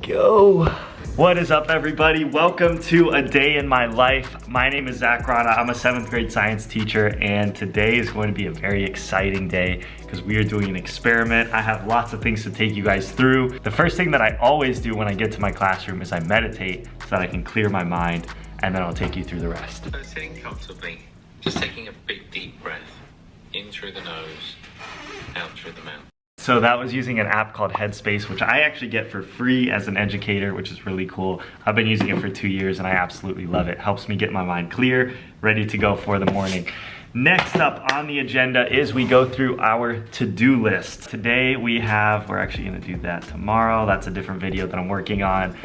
go. What is up, everybody? Welcome to A Day in My Life. My name is Zach Rana. I'm a 7th grade science teacher, and today is going to be a very exciting day because we are doing an experiment. I have lots of things to take you guys through. The first thing that I always do when I get to my classroom is I meditate so that I can clear my mind, and then I'll take you through the rest. So sitting comfortably, just taking a big deep breath, in through the nose, out through the mouth. So that was using an app called Headspace, which I actually get for free as an educator, which is really cool. I've been using it for 2 years and I absolutely love it. Helps me get my mind clear, ready to go for the morning. Next up on the agenda is we go through our to-do list. Today we're actually gonna do that tomorrow. That's a different video that I'm working on.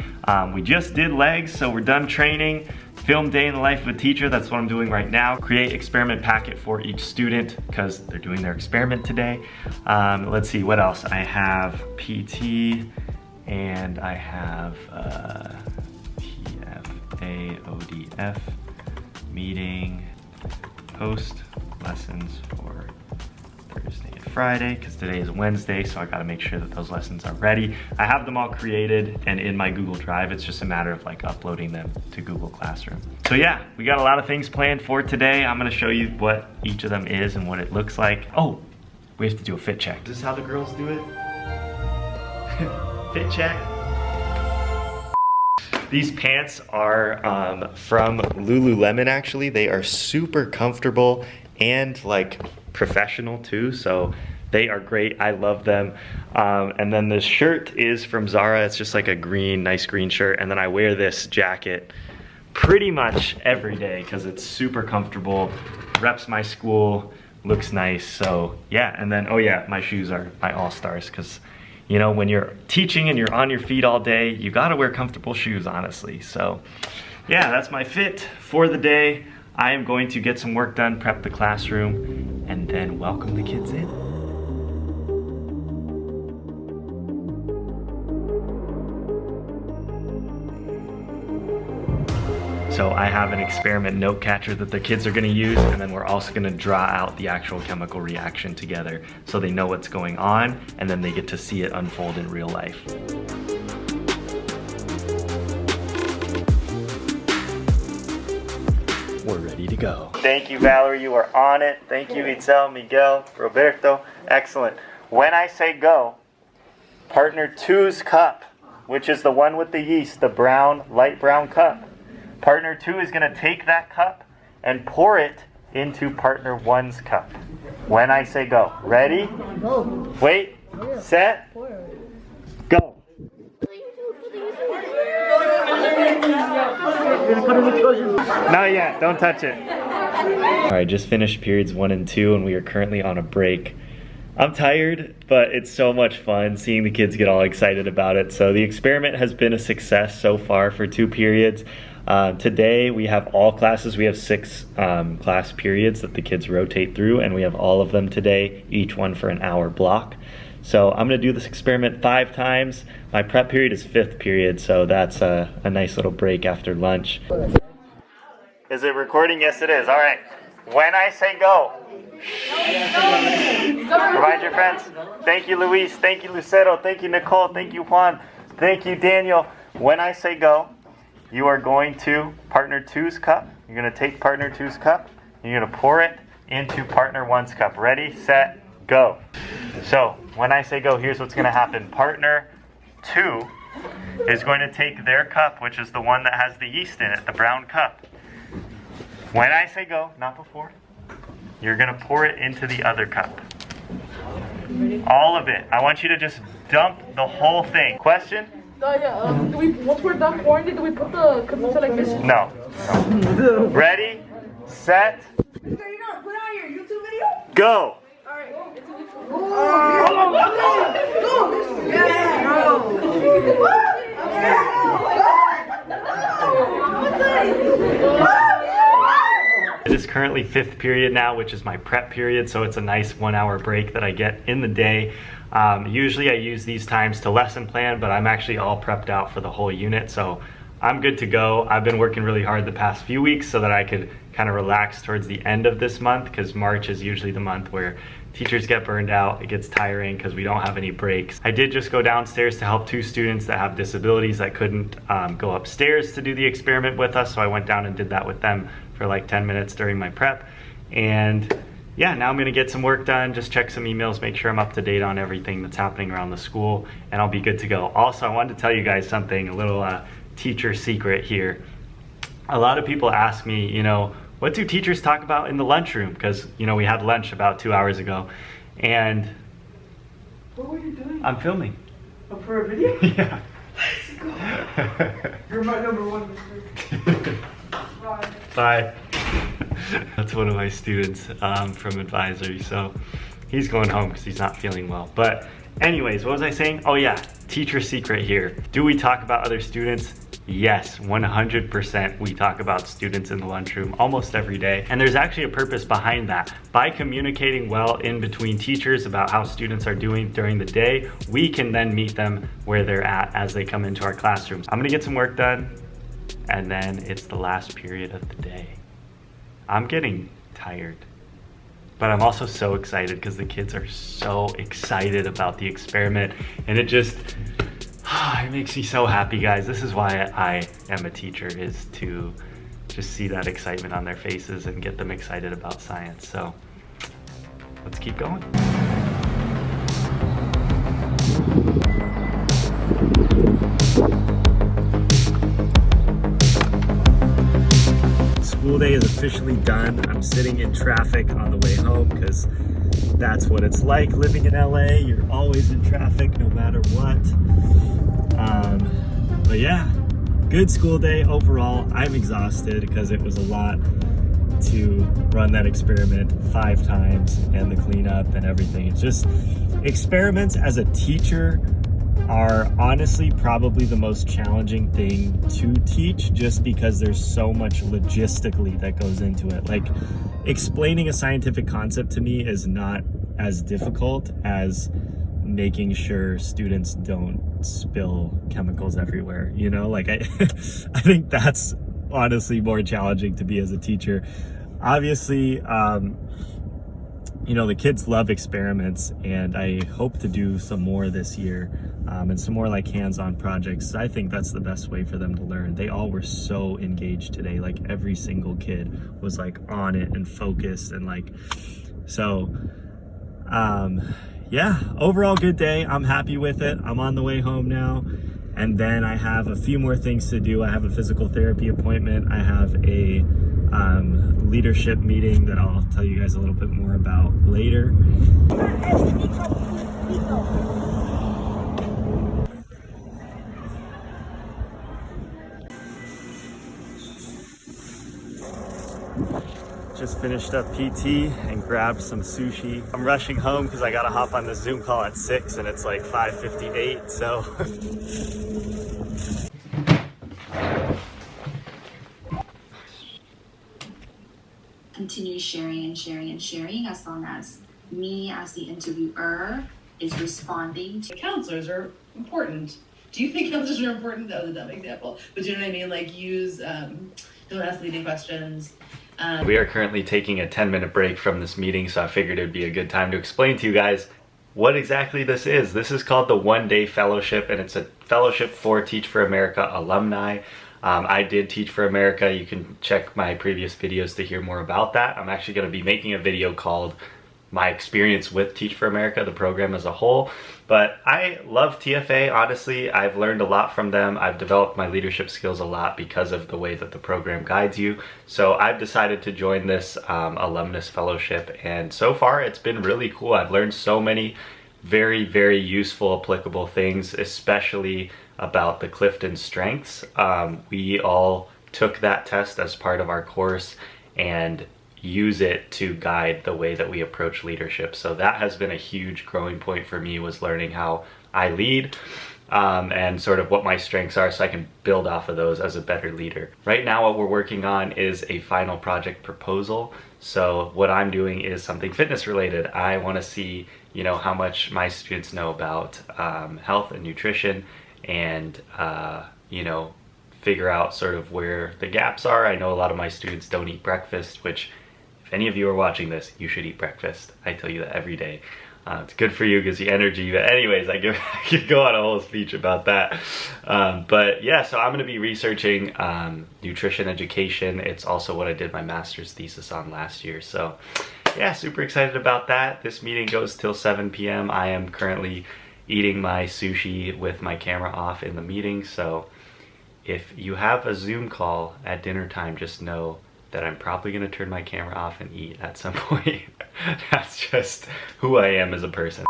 We just did legs, so we're done training. Film day in the life of a teacher, that's what I'm doing right now. Create experiment packet for each student because they're doing their experiment today. Let's see, what else? I have PT and I have TFA, ODF, meeting, post lessons for Thursday and Friday, because today is Wednesday, so I gotta make sure that those lessons are ready. I have them all created and in my Google Drive. It's just a matter of like uploading them to Google Classroom. So yeah, we got a lot of things planned for today. I'm gonna show you what each of them is and what it looks like. Oh, we have to do a fit check. Is this how the girls do it? Fit check. These pants are from Lululemon, actually. They are super comfortable and like professional too, so they are great. I love them. And then this shirt is from Zara. It's just like a nice green shirt. And then I wear this jacket pretty much every day because it's super comfortable, reps my school, looks nice. So yeah, and then, oh yeah, my shoes are my all-stars because you know, when you're teaching and you're on your feet all day, you gotta wear comfortable shoes, honestly. So yeah, that's my fit for the day. I am going to get some work done, prep the classroom, and then welcome the kids in. So I have an experiment note catcher that the kids are gonna use, and then we're also gonna draw out the actual chemical reaction together so they know what's going on, and then they get to see it unfold in real life. We're ready to go. Thank you, Valerie, you are on it. Thank you, Itzel, Miguel, Roberto, excellent. When I say go, partner two's cup, which is the one with the yeast, the brown, light brown cup. Partner two is gonna take that cup and pour it into partner one's cup. When I say go, ready? Go. Wait, set, go. Not yet, don't touch it. All right, just finished periods 1 and 2 and we are currently on a break. I'm tired, but it's so much fun seeing the kids get all excited about it. So the experiment has been a success so far for 2 periods. Today we have all classes. We have 6 class periods that the kids rotate through, and we have all of them today, each one for an hour block. So I'm gonna do this experiment 5 times. My prep period is 5th period, so that's a nice little break after lunch. Is it recording? Yes, it is. All right. When I say go, remind your friends. Thank you, Luis. Thank you, Lucero. Thank you, Nicole. Thank you, Juan. Thank you, Daniel. When I say go, you are going to partner two's cup. You're gonna take partner two's cup. You're gonna pour it into partner one's cup. Ready, set, go. So when I say go, here's what's gonna happen. Partner two is going to take their cup, which is the one that has the yeast in it, the brown cup. When I say go, not before, you're gonna pour it into the other cup. All of it. I want you to just dump the whole thing. Question? Once we're done pouring it, do we put the cookies like this? No. Ready, set, So you're gonna put on your YouTube video? go. Alright. It is currently 5th period now, which is my prep period, so it's a nice 1 hour break that I get in the day. Usually I use these times to lesson plan, but I'm actually all prepped out for the whole unit, so I'm good to go. I've been working really hard the past few weeks so that I could kind of relax towards the end of this month, because March is usually the month where teachers get burned out. It gets tiring because we don't have any breaks. I did just go downstairs to help 2 students that have disabilities that couldn't go upstairs to do the experiment with us. So I went down and did that with them for like 10 minutes during my prep. And yeah, now I'm gonna get some work done, just check some emails, make sure I'm up to date on everything that's happening around the school, and I'll be good to go. Also, I wanted to tell you guys something, a little teacher secret here. A lot of people ask me, you know, what do teachers talk about in the lunchroom? Because, you know, we had lunch about 2 hours ago, and What were you doing? I'm filming. Oh, for a video? Yeah. You're my number one, mister. Bye. Bye. That's one of my students from advisory, so he's going home because he's not feeling well. But anyways, what was I saying? Oh yeah, teacher secret here. Do we talk about other students? Yes, 100% we talk about students in the lunchroom almost every day. And there's actually a purpose behind that. By communicating well in between teachers about how students are doing during the day, we can then meet them where they're at as they come into our classrooms. I'm gonna get some work done, and then it's the last period of the day. I'm getting tired, but I'm also so excited because the kids are so excited about the experiment, and it just, it makes me so happy, guys. This is why I am a teacher, is to just see that excitement on their faces and get them excited about science. So let's keep going. School day is officially done. I'm sitting in traffic on the way home because that's what it's like living in LA. You're always in traffic no matter what. But yeah, good school day overall. I'm exhausted because it was a lot to run that experiment 5 times and the cleanup and everything. It's just, experiments as a teacher are honestly probably the most challenging thing to teach, just because there's so much logistically that goes into it. Like, explaining a scientific concept to me is not as difficult as making sure students don't spill chemicals everywhere, you know? Like, I think that's honestly more challenging to me as a teacher. Obviously, you know, the kids love experiments, and I hope to do some more this year, and some more like hands-on projects. I think that's the best way for them to learn. They all were so engaged today. Like, every single kid was like on it and focused, and like, so yeah, overall good day. I'm happy with it. I'm on the way home now, and then I have a few more things to do. I have a physical therapy appointment. I have a leadership meeting that I'll tell you guys a little bit more about later. Just finished up PT and grabbed some sushi. I'm rushing home because I gotta hop on the Zoom call at 6 and it's like 5:58, so. Continue sharing and sharing and sharing, as long as me as the interviewer is responding to. Counselors are important. Do you think counselors are important? That was a dumb example, but do you know what I mean? Like, don't ask leading questions. We are currently taking a 10-minute break from this meeting, so I figured it'd be a good time to explain to you guys what exactly this is. This is called the One-Day Fellowship, and it's a fellowship for Teach for America alumni. I did Teach for America. You can check my previous videos to hear more about that. I'm actually going to be making a video called my experience with Teach for America, the program as a whole. But I love TFA, honestly. I've learned a lot from them. I've developed my leadership skills a lot because of the way that the program guides you. So I've decided to join this alumnus fellowship, and so far it's been really cool. I've learned so many very, very useful, applicable things, especially about the Clifton strengths. We all took that test as part of our course and use it to guide the way that we approach leadership. So that has been a huge growing point for me, was learning how I lead and sort of what my strengths are, so I can build off of those as a better leader. Right now what we're working on is a final project proposal. So what I'm doing is something fitness related. I want to see, you know, how much my students know about health and nutrition, and you know, figure out sort of where the gaps are. I know a lot of my students don't eat breakfast, which, if if any of you are watching this, you should eat breakfast. I tell you that every day. It's good for you, gives you energy. But anyways, I could go on a whole speech about that. But yeah, so I'm gonna be researching nutrition education. It's also what I did my master's thesis on last year. So yeah, super excited about that. This meeting goes till 7 p.m. I am currently eating my sushi with my camera off in the meeting. So if you have a Zoom call at dinner time, just know that I'm probably gonna turn my camera off and eat at some point. That's just who I am as a person.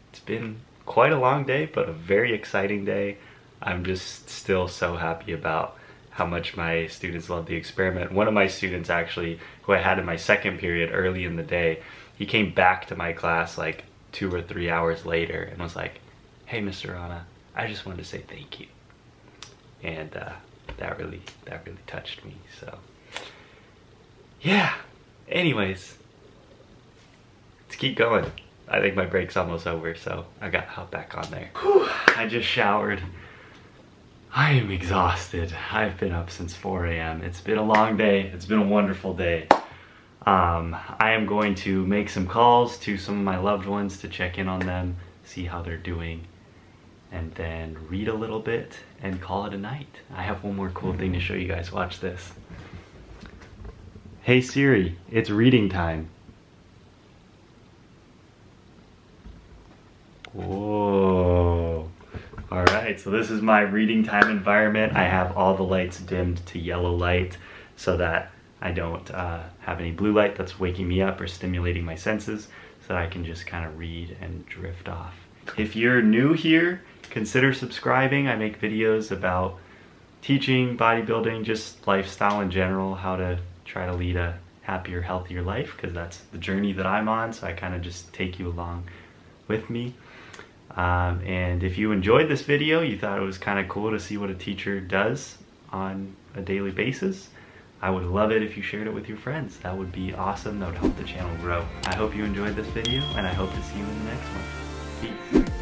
It's been quite a long day, but a very exciting day. I'm just still so happy about how much my students love the experiment. One of my students actually, who I had in my second period early in the day, he came back to my class like 2 or 3 hours later and was like, "Hey, Mr. Rana, I just wanted to say thank you." And that really touched me, so. Yeah, anyways, let's keep going. I think my break's almost over, so I gotta hop back on there. Whew, I just showered. I am exhausted. I've been up since 4 a.m. It's been a long day. It's been a wonderful day. I am going to make some calls to some of my loved ones to check in on them, see how they're doing, and then read a little bit and call it a night. I have one more cool thing to show you guys. Watch this. Hey Siri, it's reading time. Whoa. All right, so this is my reading time environment. I have all the lights dimmed to yellow light so that I don't have any blue light that's waking me up or stimulating my senses, so that I can just kind of read and drift off. If you're new here, consider subscribing. I make videos about teaching, bodybuilding, just lifestyle in general, how to try to lead a happier, healthier life, because that's the journey that I'm on, so I kind of just take you along with me. And if you enjoyed this video, you thought it was kind of cool to see what a teacher does on a daily basis, I would love it if you shared it with your friends. That would be awesome. That would help the channel grow. I hope you enjoyed this video, and I hope to see you in the next one. Peace.